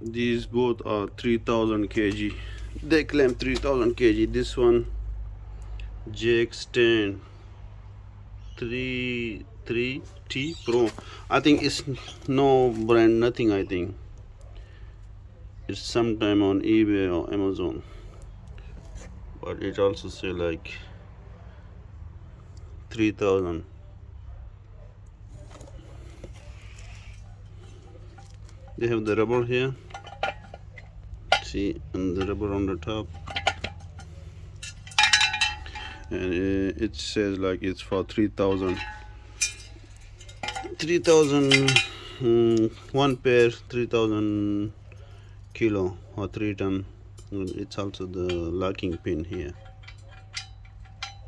These both are 3000 kg. They claim 3000 kg. This one Jake stand 3T Pro. I think it's no brand, nothing. I think it's sometime on eBay or Amazon, but it also say like 3000. They have the rubber here, see, and the rubber on the top, and it says like it's for 3000 one pair, 3000 kilo or 3 ton. And it's also the locking pin here,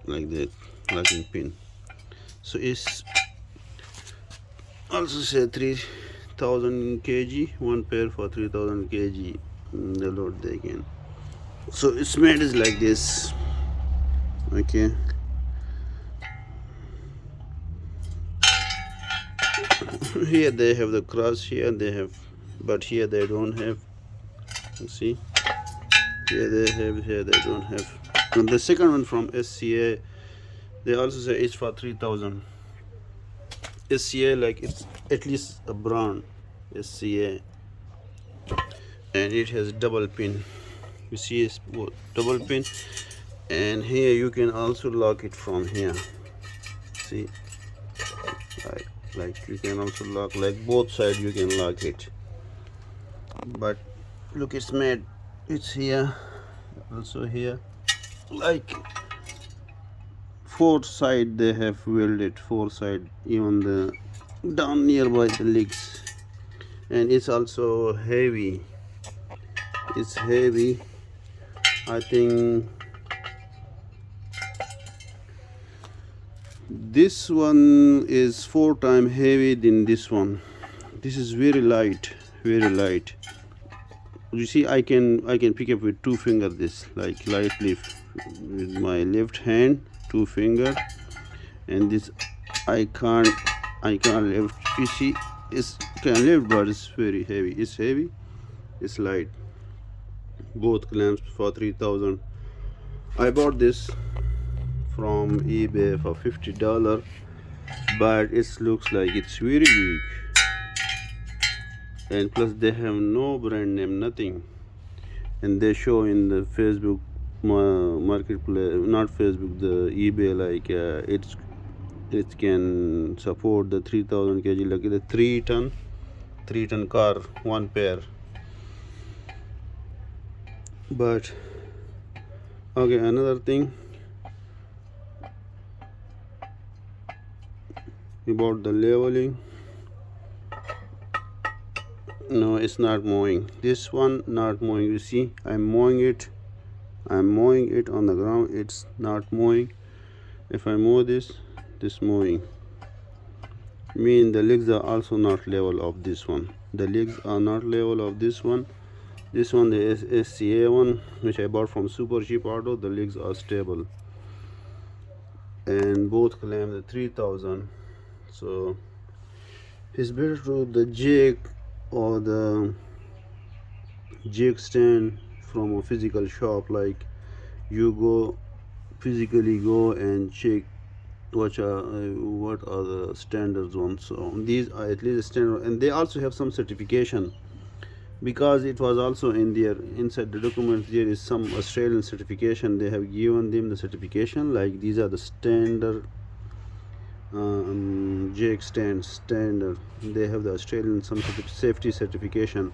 like that, locking pin. So it's also say 3000 kg, one pair for 3000 kg. The load they can. So it's made is like this. Okay, here they have the cross, here they have, but here they don't have. You see, here they have, here they don't have. And the second one from SCA, they also say it's for 3000. SCA, like it's at least a brand, SCA, and it has double pin. You see, it's double pin, and here you can also lock it from here. See, like you can also lock, like both sides you can lock it. But look, it's made, it's here, also here, like four side they have welded, four side, even the down nearby the legs. And it's also heavy, it's heavy. I think this one is 4 times heavy than this one. This is very light, very light. You see, I can pick up with 2 fingers, this, like lightly with my left hand, 2 finger, and this I can't lift. You see, it's can lift, but it's very heavy. It's heavy, it's light. Both clamps for 3000. I bought this from eBay for $50, but it looks like it's very weak, and plus they have no brand name, nothing. And they show in the Facebook marketplace, not Facebook, the eBay, like it can support the 3000 kg, like the 3 ton car, one pair. But okay, another thing about the leveling. No, it's not moving. This one not moving. You see, I'm mowing it on the ground. It's not moving. If I mow this moving. Mean the legs are also not level of this one. The legs are not level of this one. This one, the SCA one, which I bought from Supercheap Auto, the legs are stable, and both claim the 3000. So it's better to the jig or the jig stand from a physical shop, like you physically go and check what are the standards ones. So these are at least standard, and they also have some certification, because it was also in their inside the documents there is some Australian certification. They have given them the certification, like these are the standard jig standard. They have the Australian some safety certification.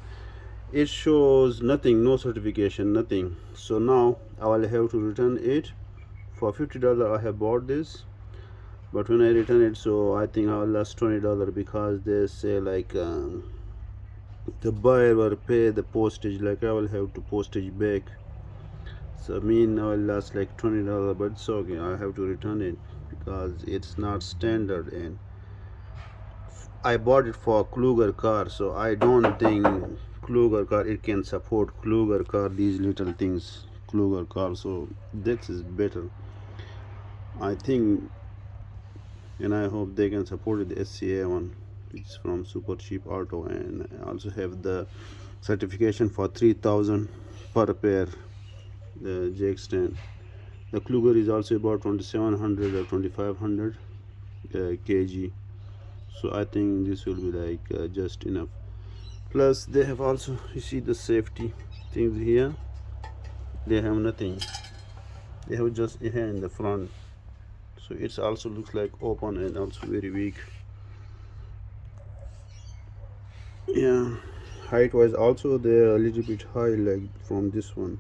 It shows nothing, no certification, nothing. So now I will have to return it. For $50 I have bought this, but when I return it, so I think I will lose $20, because they say like the buyer will pay the postage, like I will have to postage back. So I mean I will lose like $20, but it's okay, I have to return it because it's not standard. And I bought it for Kluger car, so I don't think Kluger car, it can support Kluger car, these little things, Kluger car. So this is better, I think, and I hope they can support it, the SCA one, which is from Super Cheap Auto. And I also have the certification for 3,000 per pair. The jack stand, the Kluger is also about 2700 or 2500 kg, so I think this will be like just enough. Plus they have also, you see the safety things here, they have nothing, they have just here in the front, so it also looks like open and also very weak. Yeah, height wise also they are a little bit high like from this one,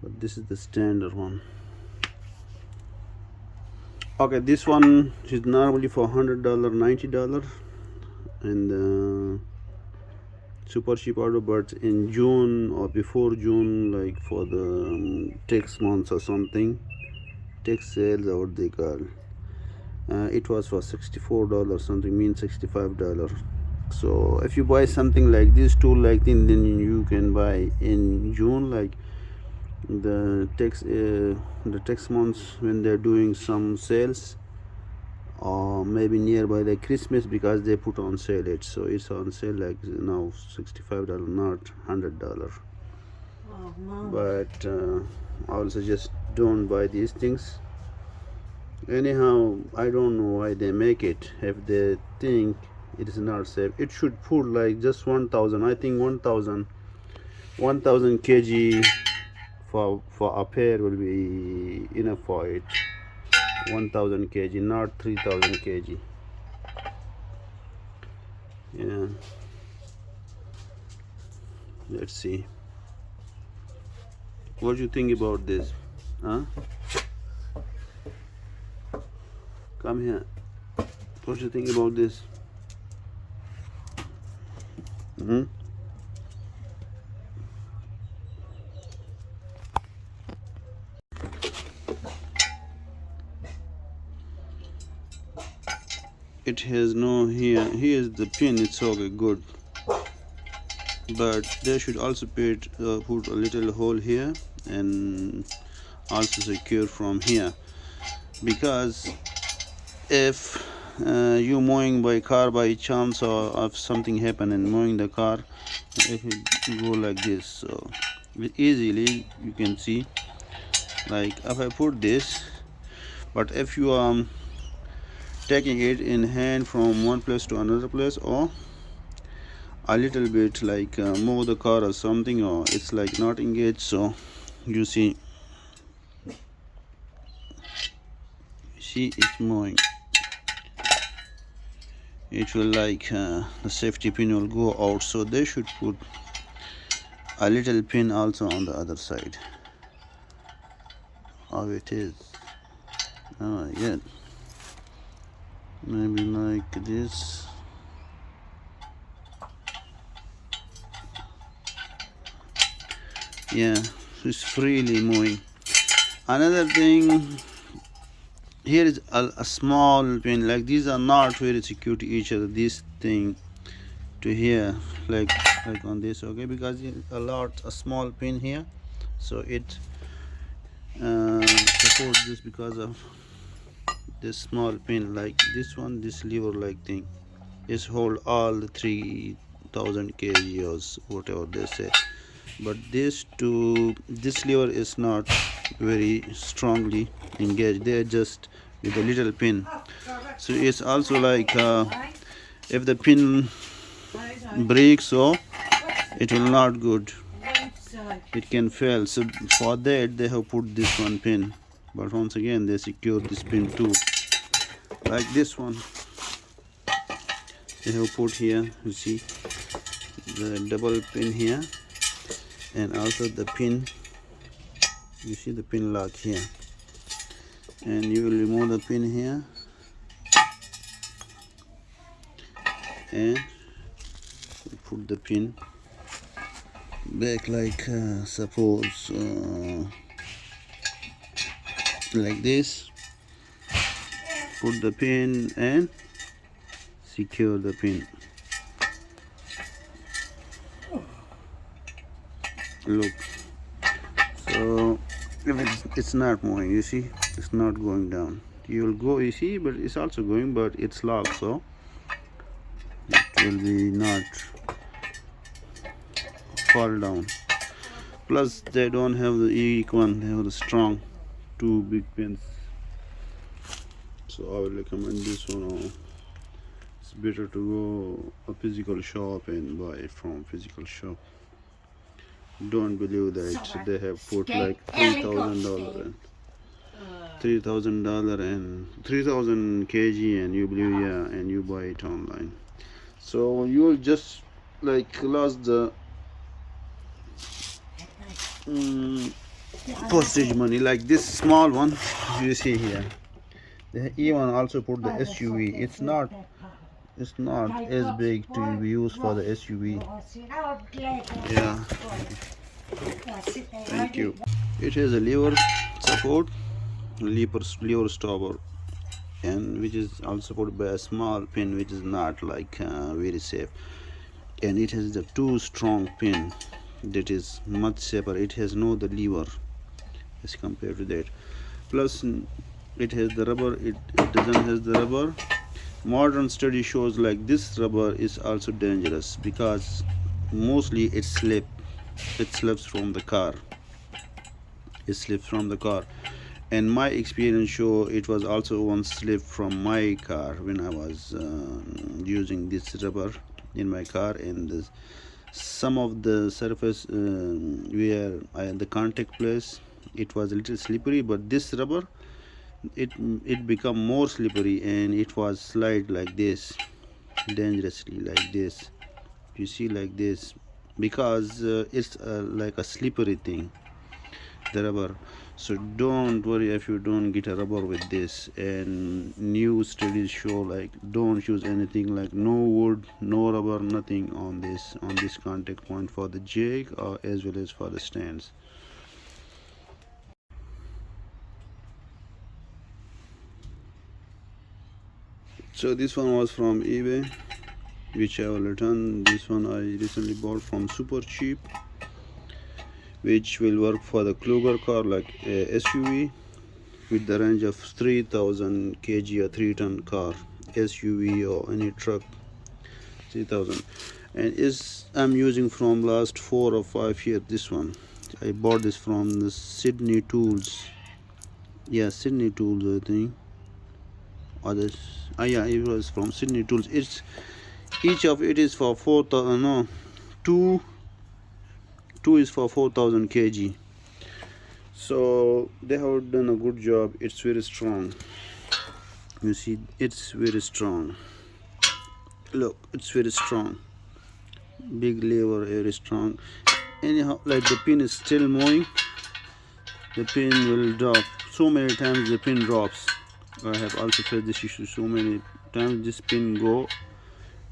but this is the standard one. Okay, this one is normally for $100, $90, and super cheap order, but in June or before June, like for the tax months or something, tax sales or what they call, it was for $64 something, means $65. So if you buy something like this tool like this, then you can buy in June, like the tax months when they're doing some sales, or maybe nearby like Christmas, because they put on sale it, so it's on sale like now $65, not $100. Oh, no. But I will suggest don't buy these things. Anyhow, I don't know why they make it. If they think it is not safe, it should put like just 1,000. I think 1,000 kg for a pair will be enough for it. 1,000 kg, not 3,000 kg. Yeah, let's see what you think about this, huh? Come here, what you think about this? It has no here's the pin, it's okay, good, but they should also put a little hole here and also secure from here, because if you mowing by car by chance, or if something happen in mowing the car, if it go like this, so easily you can see, like if I put this, but if you are taking it in hand from one place to another place, or a little bit like mow the car or something, or it's like not engaged, so you see it's mowing, it will like the safety pin will go out, so they should put a little pin also on the other side. How it is, oh yeah, maybe like this. Yeah, it's freely moving. Another thing, here is a small pin, like these are not very secure to each other, this thing to here, like on this, okay, because a small pin here, so it supports this because of this small pin, like this one, this lever like thing is hold all the 3,000 kg or whatever they say, but this lever is not very strongly engaged, they are just with a little pin, so it's also like if the pin breaks, so it will not good, it can fail, so for that they have put this one pin, but once again they secure this pin too, like this one they have put here, you see the double pin here, and also the pin, you see the pin lock here, and you will remove the pin here and put the pin back, like suppose like this, put the pin and secure the pin. Look, so if it's not moving, you see it's not going down, you will go, you see, but it's also going, but it's locked, so it will be not fall down. Plus they don't have the E1, they have the strong, two big pins. So I will recommend this one. It's better to go a physical shop and buy it from physical shop. Don't believe that they have put like $3,000 and $3,000 and 3,000 kg, and you believe, yeah, and you buy it online. So you will just like lost the postage money. Like this small one you see here, they even also put the SUV. It's not as big to be used for the SUV. Yeah, thank you. It has a lever support, lever stopper, and which is also supported by a small pin, which is not like very safe. And it has the two strong pin that is much safer. It has no the lever as compared to that. Plus it has the rubber. It doesn't has the rubber. Modern study shows like this rubber is also dangerous because mostly it slips from the car. It slips from the car, and my experience show it was also once slipped from my car when I was using this rubber in my car, and some of the surface where the contact place, it was a little slippery, but this rubber, it become more slippery, and it was slide like this dangerously, like this, you see, like this, because it's like a slippery thing, the rubber. So don't worry if you don't get a rubber with this. And new studies show like don't use anything like no wood, no rubber, nothing on this contact point for the jack or as well as for the stands. So this one was from eBay, which I will return. This one I recently bought from Supercheap, which will work for the Kluger car, like a SUV with the range of 3,000 kg, a 3-ton car, SUV or any truck, 3,000. And is I'm using from last 4 or 5 years. This one I bought this from the Sydney Tools. Yeah, Sydney Tools, I think. Others, yeah, it was from Sydney Tools. It's each of it is for 4,000. No, two is for 4,000 kg. So they have done a good job. It's very strong. You see, it's very strong. Look, it's very strong. Big lever, very strong. Anyhow, like the pin is still moving, the pin will drop. So many times the pin drops. I have also faced this issue so many times. This pin go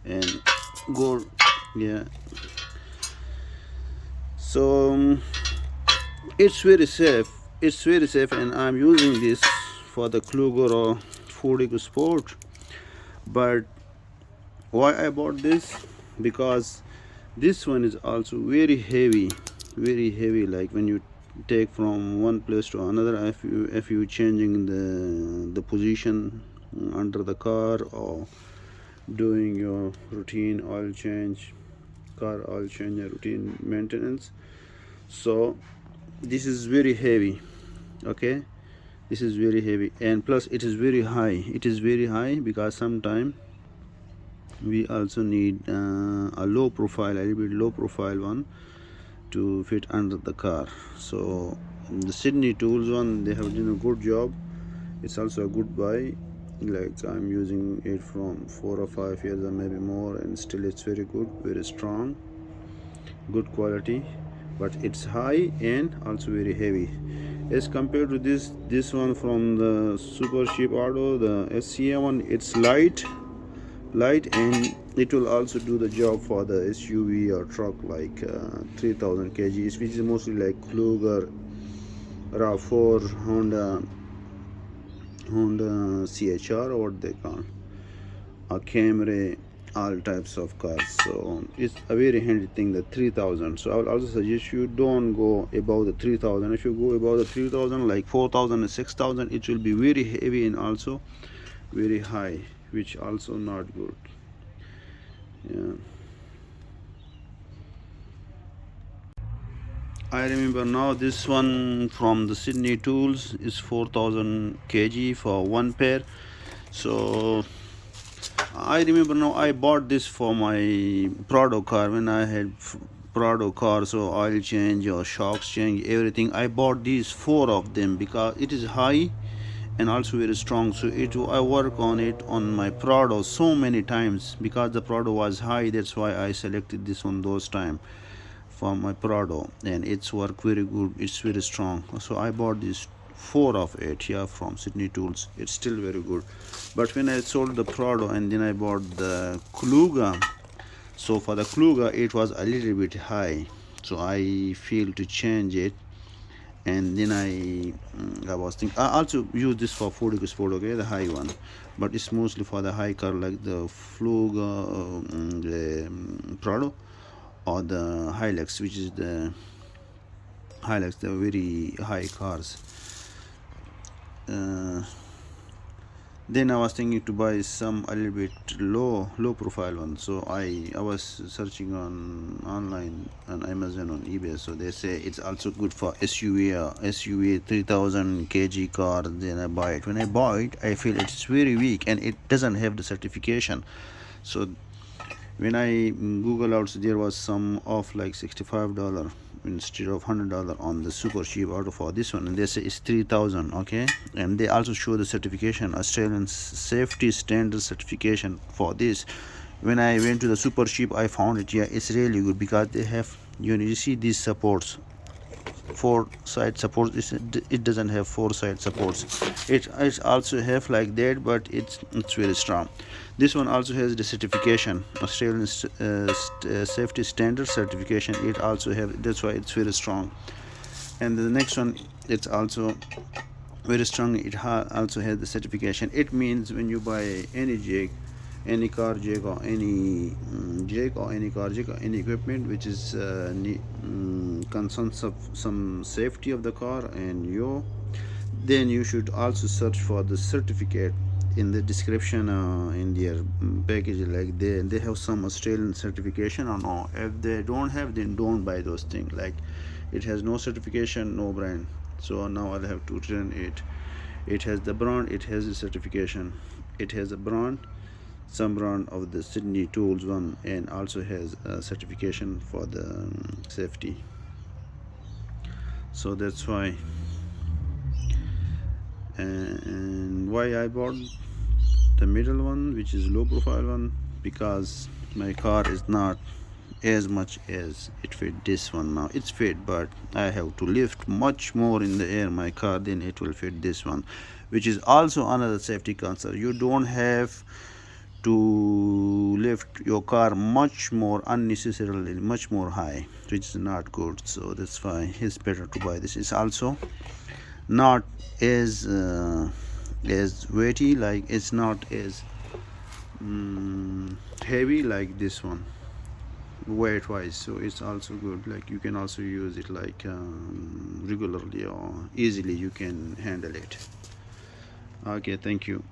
and go, yeah. So it's very safe. It's very safe, and I'm using this for the Kluger or Ford Ecosport. But why I bought this? Because this one is also very heavy, very heavy. Like when you take from one place to another, if you changing the position under the car or doing your routine oil change, car oil change, routine maintenance. So this is very heavy. Okay, this is very heavy, and plus it is very high. It is very high because sometimes we also need a low profile, a little bit low profile one to fit under the car. So the Sydney Tools one, they have done a good job. It's also a good buy. Like I'm using it from 4 or 5 years or maybe more, and still it's very good, very strong, good quality. But it's high and also very heavy as compared to this one from the super cheap auto, the SCA one. It's light, and it will also do the job for the SUV or truck, like 3,000 kg, which is mostly like Kluger, RAV4, Honda CHR, or what they call, a Camry, all types of cars. So it's a very handy thing, the 3,000. So I will also suggest you don't go above the 3,000. If you go above the 3,000, like 4,000 and 6,000, it will be very heavy and also very high, which also not good. Yeah. I remember now this one from the Sydney Tools is 4000 kg for one pair. So I remember now I bought this for my Prado car when I had Prado car. So oil change or shocks change, everything. I bought these four of them because it is high and also very strong. So I work on it on my Prado so many times because the Prado was high. That's why I selected this one those time for my Prado, and it's work very good. It's very strong. So I bought this four of it here from Sydney Tools. It's still very good. But when I sold the Prado and then I bought the Kluger, so for the Kluger it was a little bit high. So I feel to change it, and then I was thinking I also use this for Ford Ecosport, okay, the high one, but it's mostly for the high car like the Kluger, the Prado, or the Hilux, which is the Hilux, the very high cars. Then I was thinking to buy some a little bit low profile one. So I was searching online on Amazon, on eBay. So they say it's also good for SUV 3000 kg car. Then I buy it. When I buy it, I feel it's very weak and it doesn't have the certification. So when I Google out, so there was some off like $65 instead of $100 on the super cheap auto for this one, and they say it's 3000, okay. And they also show the certification, Australian safety standard certification for this. When I went to the super cheap, I found it. Yeah, it's really good because they have, you see these supports, four side supports. It doesn't have four side supports. It also have like that, but it's very strong. This one also has the certification, Australian safety standard certification. It also have, that's why it's very strong. And the next one, it's also very strong. It also has the certification. It means when you buy any jack, any car jack, or any jack, or any car jack, or any equipment which is concerns of some safety of the car and you, then you should also search for the certificate in the description, in their package. Like they have some Australian certification or no. If they don't have, then don't buy those things. Like it has no certification, no brand. So now I'll have to return it. It has the brand, it has the certification, it has a brand, some brand of the Sydney Tools one, and also has a certification for the safety. So that's why. And why I bought the middle one, which is low profile one, because my car is not as much as it fit this one. Now it's fit, but I have to lift much more in the air my car than it will fit this one, which is also another safety concern. You don't have to lift your car much more unnecessarily, much more high, which is not good. So that's why it's better to buy this. It's also not as weighty, like it's not as heavy like this one weight wise. So it's also good, like you can also use it like regularly or easily you can handle it. Okay, thank you.